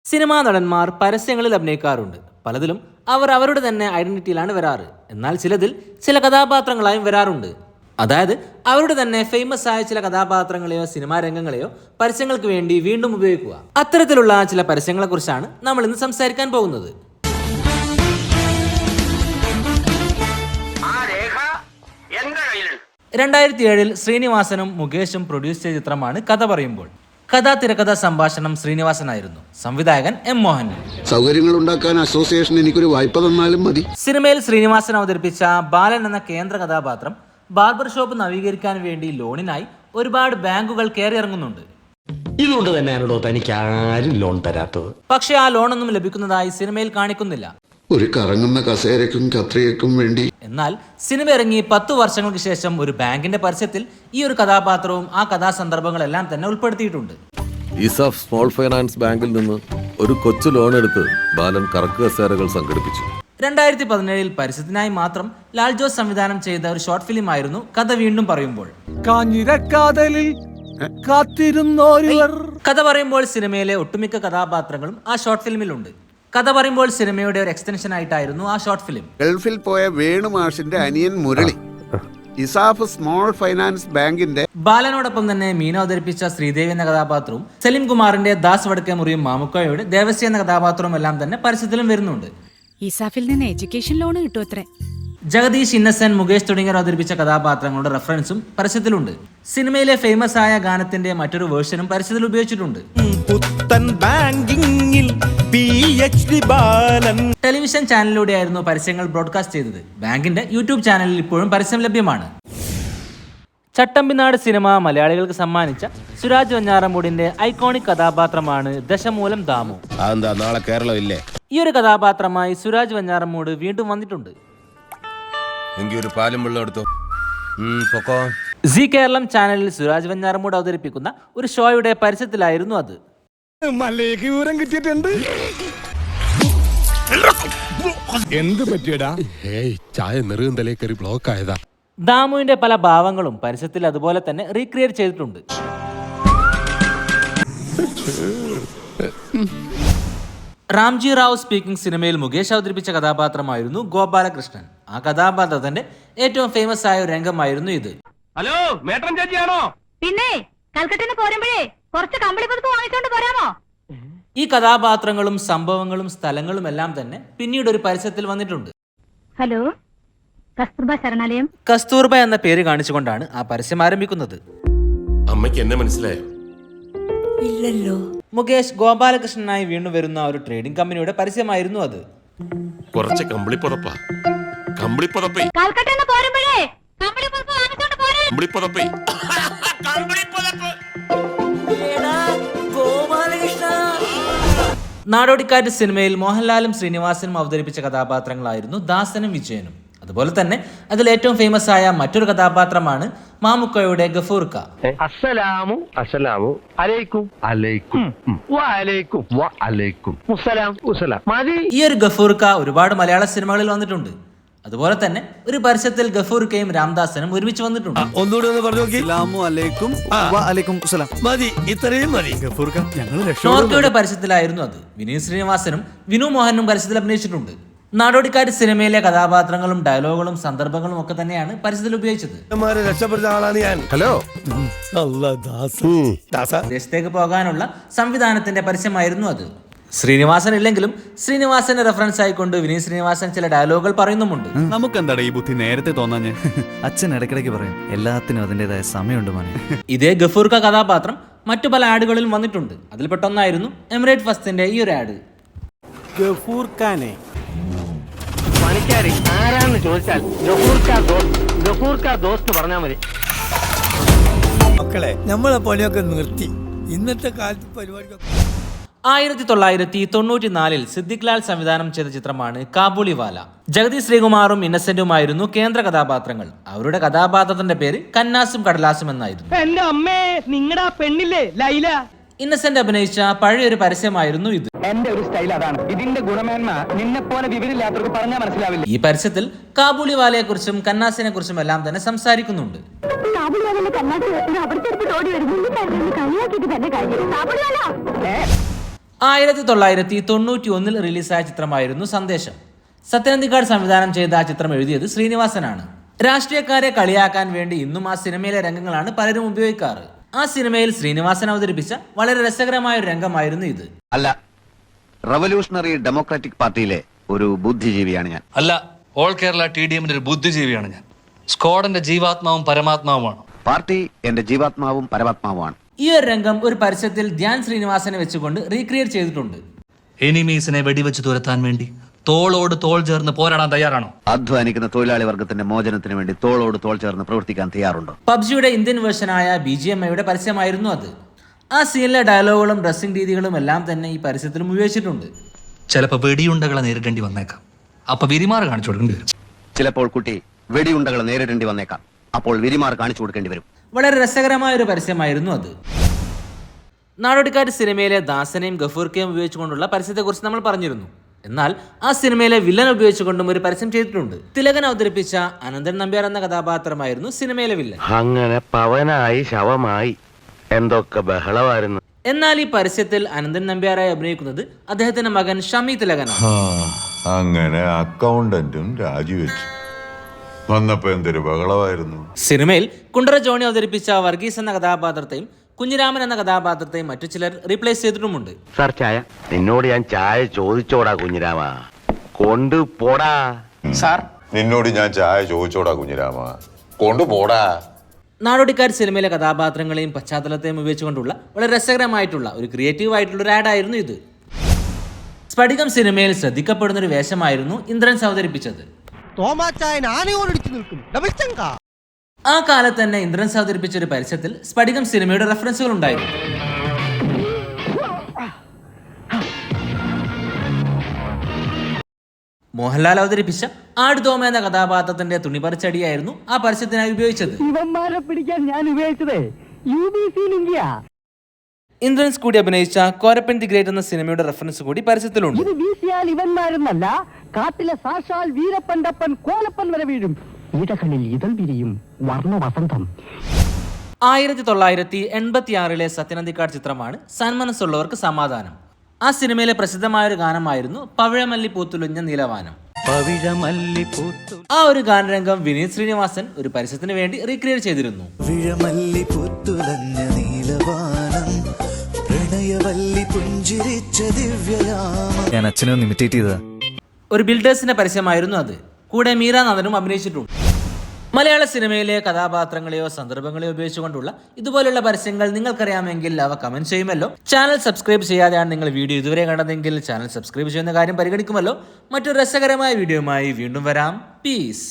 Cinema നടന്മാർ പരസ്യങ്ങളിൽ അഭിനയിക്കാറുണ്ട്. പലതിലും അവർ അവരുടെ തന്നെ ഐഡന്റിറ്റിയിലാണ് വരാറ്. എന്നാൽ ചിലതിൽ ചില കഥാപാത്രങ്ങളായും വരാറുണ്ട്. അതായത് അവരുടെ തന്നെ ഫേമസ് ആയ ചില കഥാപാത്രങ്ങളെയോ സിനിമാ രംഗങ്ങളെയോ പരസ്യങ്ങൾക്ക് വേണ്ടി വീണ്ടും ഉപയോഗിക്കുക. അത്തരത്തിലുള്ള ചില പരസ്യങ്ങളെ കുറിച്ചാണ് നമ്മൾ ഇന്ന് സംസാരിക്കാൻ പോകുന്നത്. 2007 ശ്രീനിവാസനും മുകേഷും പ്രൊഡ്യൂസ് ചെയ്ത ചിത്രമാണ് കഥ പറയുമ്പോൾ. കഥ, തിരക്കഥ, സംഭാഷണം ശ്രീനിവാസനായിരുന്നു. സംവിധായകൻ എം മോഹൻ. സൗകര്യങ്ങൾ ഉണ്ടാക്കാൻ അസോസിയേഷൻ എനിക്കൊരു വായ്പ തന്നാലും മതി. സിനിമയിൽ ശ്രീനിവാസൻ അവതരിപ്പിച്ച ബാലൻ എന്ന കേന്ദ്ര കഥാപാത്രം ബാർബർ ഷോപ്പ് നവീകരിക്കാൻ വേണ്ടി ലോണിനായി ഒരുപാട് ബാങ്കുകൾ കയറി ഇറങ്ങുന്നുണ്ട്. ഇതുകൊണ്ട് തന്നെയാണോ തനിക്ക് ആരും ലോൺ തരാത്തത്? പക്ഷേ ആ ലോണൊന്നും ലഭിക്കുന്നതായി സിനിമയിൽ കാണിക്കുന്നില്ല. ഒരു കറങ്ങുന്ന കസേരക്കും കത്രിയക്കും വേണ്ടി. എന്നാൽ സിനിമ ഇറങ്ങി 10 വർഷങ്ങൾക്ക് ശേഷം ഒരു ബാങ്കിന്റെ പരസ്യത്തിൽ ഈ ഒരു കഥാപാത്രവും ആ കഥാസന്ദർഭങ്ങളെല്ലാം തന്നെ ഉൾപ്പെടുത്തിയിട്ടുണ്ട്. ഇസാഫ് സ്മോൾ ഫൈനാൻസ് ബാങ്കിൽ നിന്ന് ഒരു കൊച്ചു ലോൺ എടുത്ത് ബാലൻ കറക്ക് കസേരകൾ സംഘടിപ്പിച്ചു. 2017 പരസ്യത്തിനായി മാത്രം ലാൽ ജോസ് സംവിധാനം ചെയ്ത ഒരു ഷോർട്ട് ഫിലിം ആയിരുന്നു കഥ വീണ്ടും പറയുമ്പോൾ. കഥ പറയുമ്പോൾ സിനിമയിലെ ഒട്ടുമിക്ക കഥാപാത്രങ്ങളും ആ ഷോർട്ട് ഫിലിമിലുണ്ട്. കഥ പറയുമ്പോൾ സിനിമയുടെ ഒരു എക്സ്റ്റൻഷൻ ആയിട്ടായിരുന്നു ആ ഷോർട്ട് ഫിലിം. ഗൾഫിൽ പോയ വേണു മാഷിന്റെ അനിയൻ മുരളി ഇസാഫ് സ്മോൾ ഫൈനാൻസ് ബാങ്കിന്റെ ബാലനോടൊപ്പം തന്നെ മീന അവതരിപ്പിച്ച ശ്രീദേവി എന്ന കഥാപാത്രവും സലിം കുമാറിന്റെ ദാസ് വടക്കേ മുറിയും മാമുക്കോയുടെ ദേവസ്യ എന്ന കഥാപാത്രവും എല്ലാം തന്നെ പരസ്യത്തിലും വരുന്നുണ്ട്. ഇസാഫിൽ നിന്ന് എഡ്യൂക്കേഷൻ ലോൺ കിട്ടുമത്രേ. ജഗദീഷ്, ഇന്നസെൻ, മുകേഷ് തുടങ്ങിയവർ അവതരിപ്പിച്ച കഥാപാത്രങ്ങളുടെ റെഫറൻസും പരസ്യത്തിലുണ്ട്. സിനിമയിലെ ഫേമസ് ആയ ഗാനത്തിന്റെ മറ്റൊരു വേർഷനും പരസ്യത്തിൽ ഉപയോഗിച്ചിട്ടുണ്ട്. ടെലിവിഷൻ ചാനലിലൂടെയായിരുന്നു പരസ്യങ്ങൾ ബ്രോഡ്കാസ്റ്റ് ചെയ്തത്. ബാങ്കിന്റെ യൂട്യൂബ് ചാനലിൽ ഇപ്പോഴും പരസ്യം ലഭ്യമാണ്. ചട്ടമ്പിനാട് സിനിമ മലയാളികൾക്ക് സമ്മാനിച്ച സുരാജ് വെഞ്ഞാറമൂടിന്റെ ഐക്കോണിക് കഥാപാത്രമാണ് ദശമൂലം ദാമു. നാളെ കേരളം ഇല്ലേ? ഈ ഒരു കഥാപാത്രമായി സുരാജ് വെഞ്ഞാറമൂട് വീണ്ടും വന്നിട്ടുണ്ട്. ഒരു പാലും വെള്ളം എടുത്തോ. സി കേരളം ചാനലിൽ സുരാജ് വെഞ്ഞാറമൂട് അവതരിപ്പിക്കുന്ന ഒരു ഷോയുടെ പരസ്യത്തിലായിരുന്നു അത്. എന്ത് പറ്റിയടാ? ചായ നെറുകന്തലേ കയറി ബ്ലോക്ക് ആയതാ. ദാമുവിന്റെ പല ഭാവങ്ങളും പരസ്യത്തിൽ അതുപോലെ തന്നെ റീക്രിയേറ്റ് ചെയ്തിട്ടുണ്ട്. റാംജി റാവു സ്പീക്കിംഗ് സിനിമയിൽ മുകേഷ് അവതരിപ്പിച്ച കഥാപാത്രമായിരുന്നു ഗോപാലകൃഷ്ണൻ. ആ കഥാപാത്രത്തിന്റെ ഏറ്റവും ഫേമസ് ആയ ഒരു രംഗമായിരുന്നു ഇത്. ഹലോ, മേട്ടൻ ചേച്ചിയാണോ? പിന്നെ കൽക്കട്ടന്ന് പോരുമ്പോഴേ കുറച്ച് കമ്പിളി പതുപ്പ് വാങ്ങിച്ചോണ്ട് പോരാമോ? ഈ കഥാപാത്രങ്ങളും സംഭവങ്ങളും സ്ഥലങ്ങളും എല്ലാം തന്നെ പിന്നീട് ഒരു പരസ്യത്തിൽ വന്നിട്ടുണ്ട്. ഹലോ, കസ്തൂർബ ശരണാലയം. കസ്തൂർബ എന്ന പേര് കാണിച്ചുകൊണ്ടാണ് ആ പരസ്യം ആരംഭിക്കുന്നത്. അമ്മയ്ക്ക് എന്നെ മനസ്സിലായോ? ഇല്ലല്ലോ. മുകേഷ് ഗോപാലകൃഷ്ണനായി വീണ്ടും വരുന്ന ഒരു ട്രേഡിംഗ് കമ്പനിയുടെ പരസ്യമായിരുന്നു അത്. കുറച്ച് കമ്പിളിപ്പുതപ്പാ. കമ്പിളിപ്പുതപ്പേ. കൽക്കട്ടന്ന് പോരുമ്പോഴേ കമ്പിളി പതുപ്പ് വാങ്ങിച്ചോണ്ട് പോരാ. കമ്പിളിപ്പുതപ്പേ. നാടോടിക്കാറ്റ് സിനിമയിൽ മോഹൻലാലും ശ്രീനിവാസനും അവതരിപ്പിച്ച കഥാപാത്രങ്ങളായിരുന്നു ദാസനും വിജയനും. അതുപോലെ തന്നെ അതിൽ ഏറ്റവും ഫേമസ് ആയ മറ്റൊരു കഥാപാത്രമാണ് മാമുക്കോയുടെ ഗഫൂർക്ക. അസ്സലാമു അസ്സലാമു അലൈക്കും അലൈക്കും വഅലൈക്കും വഅലൈക്കും മുസ്സലാം മുസ്സലാം. മതി. ഈ ഒരു ഗഫൂർക്ക ഒരുപാട് മലയാള സിനിമകളിൽ വന്നിട്ടുണ്ട്. അതുപോലെ തന്നെ ഒരു പരസ്യത്തിൽ ഗഫൂർക്കയും രാംദാസനും ഒരുമിച്ച് വന്നിട്ടുണ്ട്. ഒന്നുകൂടി ഒന്ന് പറഞ്ഞു നോക്കി. നോർക്കയുടെ പരസ്യത്തിലായിരുന്നു അത്. വിനീത് ശ്രീനിവാസനും വിനു മോഹനും പരസ്യത്തിൽ അഭിനയിച്ചിട്ടുണ്ട്. നാടോടിക്കാറ്റ് സിനിമയിലെ കഥാപാത്രങ്ങളും ഡയലോഗുകളും സന്ദർഭങ്ങളും ഒക്കെ തന്നെയാണ് പരസ്യത്തിൽ ഉപയോഗിച്ചത്. രക്ഷപ്പെടുന്ന ആളാണ് ഞാൻ. ഹലോ. ദേശത്തേക്ക് പോകാനുള്ള സംവിധാനത്തിന്റെ പരസ്യമായിരുന്നു അത്. ശ്രീനിവാസൻ ഇല്ലെങ്കിലും ശ്രീനിവാസന്റെ റെഫറൻസ് ആയിക്കൊണ്ട് വിനീത് ശ്രീനിവാസൻ ചില ഡയലോഗുകൾ പറയുന്നുമുണ്ട്. നമുക്കെന്താടാ ഈ ബുദ്ധി നേരത്തെ തോന്നാഞ്ഞ്? അച്ഛൻ ഇടയ്ക്കിടയ്ക്ക് പറയും എല്ലാത്തിനും അതിൻ്റെതായ സമയമുണ്ട് മോനെ. ഇതേ ഗഫൂർക്ക കഥാപാത്രം മറ്റു പല ആഡുകളിലും വന്നിട്ടുണ്ട്. അതിൽപ്പെട്ടൊന്നായിരുന്നു എമിറേറ്റ് ഫസ്റ്റിന്റെ ഈ ഒരു ആഡ്. ഗഫൂർഖാനെ പണിക്കാരി ആരാന്ന് ചോദിച്ചാൽ ഗഫൂർഖാ ദോസ്ത് പറഞ്ഞാൽ മതി. മക്കളെ, നമ്മളെ പണിയൊക്കെ നിർത്തി ഇന്നത്തെ കാലത്ത് പരിപാടി. 1994 സിദ്ദിഖ് ലാൽ സംവിധാനം ചെയ്ത ചിത്രമാണ് കാബൂളിവാല. ജഗദീഷ് ശ്രീകുമാറും ഇന്നസെന്റുമായിരുന്നു കേന്ദ്ര കഥാപാത്രങ്ങൾ. അവരുടെ കഥാപാത്രത്തിന്റെ പേര് കന്നാസും കടലാസും എന്നായിരുന്നു. എന്റെ അമ്മേ, നിങ്ങളുടെ പെണ്ണില്ലേ ലൈല? ഇന്നസെന്റ് അഭിനയിച്ച പഴയൊരു പരസ്യമായിരുന്നു ഇത്. എന്റെ ഒരു സ്റ്റൈൽ അതാണ്. ഇതിന്റെ ഗുണമേന്മ നിന്നെ പോലെ വിവരില്ലാത്തവർക്ക് പറഞ്ഞാൽ മനസ്സിലാവില്ല. ഈ പരസ്യത്തിൽ കാബൂളിവാലയെ കുറിച്ചും കന്നാസിനെ കുറിച്ചും എല്ലാം തന്നെ സംസാരിക്കുന്നുണ്ട്. 1991 റിലീസായ ചിത്രമായിരുന്നു സന്ദേശം. സത്യനന്ദിക്കാട് സംവിധാനം ചെയ്ത ആ ചിത്രം എഴുതിയത് ശ്രീനിവാസനാണ്. രാഷ്ട്രീയക്കാരെ കളിയാക്കാൻ വേണ്ടി ഇന്നും ആ സിനിമയിലെ രംഗങ്ങളാണ് പലരും ഉപയോഗിക്കാറ്. ആ സിനിമയിൽ ശ്രീനിവാസൻ അവതരിപ്പിച്ച വളരെ രസകരമായ ഒരു രംഗമായിരുന്നു ഇത്. അല്ല, റവല്യൂഷണറി ഡെമോക്രാറ്റിക് പാർട്ടിയിലെ ഒരു ബുദ്ധിജീവിയാണ് ഞാൻ. അല്ല, ഓൾ കേരള TDMന്റെ ഒരു ബുദ്ധിജീവിയാണ് ഞാൻ. സ്ക്വാഡിന്റെ ജീവാത്മാവും പരമാത്മാവുമാണ്. പാർട്ടി എന്റെ ജീവാത്മാവും പരമാത്മാവുമാണ്. ഈ ഒരു രംഗം ഒരു പരസ്യത്തിൽ ധ്യാൻ ശ്രീനിവാസനെ വെച്ചുകൊണ്ട് റീക്രിയേറ്റ് ചെയ്തിട്ടുണ്ട്. എനിമീസിനെ വെടിവെച്ച് തുരത്താൻ വേണ്ടി തോളോട് തോൾ ചേർന്ന് പോരാടാൻ തയ്യാറാണോ? അധ്വാനിക്കുന്ന തൊഴിലാളി വർഗത്തിന്റെ മോചനത്തിന് വേണ്ടി തോളോട് തോൾ ചേർന്ന് പ്രവർത്തിക്കാൻ തയ്യാറുണ്ടോ? പബ്ജിയുടെ ഇന്ത്യൻ വേർഷനായ BGMIയുടെ പരസ്യമായിരുന്നു അത്. ആ സീനിലെ ഡയലോഗുകളും ഡ്രസ്സിംഗ് രീതികളും എല്ലാം തന്നെ ഈ പരസ്യത്തിലും ഉപയോഗിച്ചിട്ടുണ്ട്. ചിലപ്പോൾ വെടിയുണ്ടകളെ നേരിടേണ്ടി വന്നേക്കാം. അപ്പൊ വിരിമാറ് കാണിച്ചു കൊടുക്കേണ്ടി വരും. ചിലപ്പോൾ കുട്ടി വെടിയുണ്ടകൾ നേരിടേണ്ടി വന്നേക്കാം. അപ്പോൾ വിരിമാർ കാണിച്ചു കൊടുക്കേണ്ടി വരും. വളരെ രസകരമായ ഒരു പരസ്യമായിരുന്നു അത്. നാടോടിക്കാറ്റ് സിനിമയിലെ ദാസനെയും ഗഫൂർക്കയും ഉപയോഗിച്ചുകൊണ്ടുള്ള പരസ്യത്തെക്കുറിച്ച് നമ്മൾ പറഞ്ഞിരുന്നു. എന്നാൽ ആ സിനിമയിലെ വില്ലൻ ഉപയോഗിച്ചുകൊണ്ടും ഒരു പരസ്യം ചെയ്തിട്ടുണ്ട്. തിലകൻ അവതരിപ്പിച്ച അനന്തൻ നമ്പ്യാർ എന്ന കഥാപാത്രമായിരുന്നു സിനിമയിലെ വില്ലൻ. അങ്ങനെ പവനായി ശവമായി എന്തൊക്കെ ബഹളമായിരുന്നു. എന്നാൽ ഈ പരസ്യത്തിൽ അനന്തൻ നമ്പ്യാരായി അഭിനയിക്കുന്നത് അദ്ദേഹത്തിന്റെ മകൻ ഷമി തിലകനാണ്. അങ്ങനെ അക്കൗണ്ടന്റും രാജിവെച്ചു വന്നപ്പോ എന്തൊരു ബഹളമായിരുന്നു. സിനിമയിൽ കുണ്ടറ ജോണി അവതരിപ്പിച്ച വർഗീസ് എന്ന കഥാപാത്രത്തെയും കുഞ്ഞിരാമൻ എന്ന കഥാപാത്രത്തെയും മറ്റു ചിലർ റീപ്ലേസ് ചെയ്തിട്ടുമുണ്ട്. സാർ ചായ. നിന്നോട് ഞാൻ ചായ ചോദിച്ചോടാ കുഞ്ഞിരാമ, കൊണ്ടുപോടാ. സാർ നിന്നോട് ഞാൻ ചായ ചോദിച്ചോടാ കുഞ്ഞിരാമ, കൊണ്ടുപോടാ. നാടോടിക്കാറ്റ് സിനിമയിലെ കഥാപാത്രങ്ങളെയും പശ്ചാത്തലത്തെയും ഉപയോഗിച്ചുകൊണ്ടുള്ള വളരെ രസകരമായിട്ടുള്ള ഒരു ക്രിയേറ്റീവ് ആയിട്ടുള്ള ഒരു ആഡായിരുന്നു ഇത്. സ്ഫടികം സിനിമയിൽ ശ്രദ്ധിക്കപ്പെടുന്ന ഒരു വേഷമായിരുന്നു ഇന്ദ്രൻസ് അവതരിപ്പിച്ചത്. ആ കാലത്ത് തന്നെ ഇന്ദ്രൻസ് അവതരിപ്പിച്ച ഒരു പരസ്യത്തിൽ സ്ഫടികം സിനിമയുടെ റെഫറൻസുകൾ ഉണ്ടായിരുന്നു. മോഹൻലാൽ അവതരിപ്പിച്ച ആടുതോമ എന്ന കഥാപാത്രത്തിന്റെ തുണിപറിച്ചടിയായിരുന്നു ആ പരസ്യത്തിനായി ഉപയോഗിച്ചത്. ഇവന്മാരെ പിടിക്കാൻ ഞാൻ ഉപയോഗിച്ചതേ UBC ലിംഗിയ. ഇന്ദ്രൻസ് കൂടി അഭിനയിച്ച കോരപ്പൻ ദി ഗ്രേറ്റ് എന്ന സിനിമയുടെ റെഫറൻസ് കൂടി പരസ്യത്തിലുണ്ട്. ഇത് വീശിയാൽ ഇവന്മാരെന്നല്ല, കാട്ടിലെ സാക്ഷാൽ വീരപ്പൻ്റപ്പൻ കോലപ്പൻ വരെ വീഴും. ഇടകളിൽ ഇതൾ വിരിയും വർണ്ണ വസന്തം. 1986 സത്യനന്ദിക്കാട് ചിത്രമാണ് സന്മനസ്സുള്ളവർക്ക് സമാധാനം. ആ സിനിമയിലെ പ്രസിദ്ധമായ ഒരു ഗാനമായിരുന്നു പവിഴമല്ലി പൂത്തുലഞ്ഞ നീലവാനം. ആ ഒരു ഗാനരംഗം വിനീത് ശ്രീനിവാസൻ ഒരു പരസ്യത്തിന് വേണ്ടി റീക്രിയേറ്റ് ചെയ്തിരുന്നു. ഞാൻ അച്ഛനെ ഒന്ന് ഇമിറ്റേറ്റ് ചെയ്തതാ. ഒരു ബിൽഡേഴ്സിന്റെ പരസ്യമായിരുന്നു അത്. കൂടെ മീര നാഥനും അഭിനയിച്ചിട്ടുണ്ട്. മലയാള സിനിമയിലെ കഥാപാത്രങ്ങളെയോ സന്ദർഭങ്ങളെയോ ഉപയോഗിച്ചുകൊണ്ടുള്ള ഇതുപോലുള്ള പരസ്യങ്ങൾ നിങ്ങൾക്കറിയാമെങ്കിൽ അവ കമന്റ് ചെയ്യുമല്ലോ. ചാനൽ സബ്സ്ക്രൈബ് ചെയ്യാതെയാണ് നിങ്ങൾ വീഡിയോ ഇതുവരെ കണ്ടതെങ്കിൽ ചാനൽ സബ്സ്ക്രൈബ് ചെയ്യുന്ന കാര്യം പരിഗണിക്കുമല്ലോ. മറ്റൊരു രസകരമായ വീഡിയോയുമായി വീണ്ടും വരാം. പീസ്.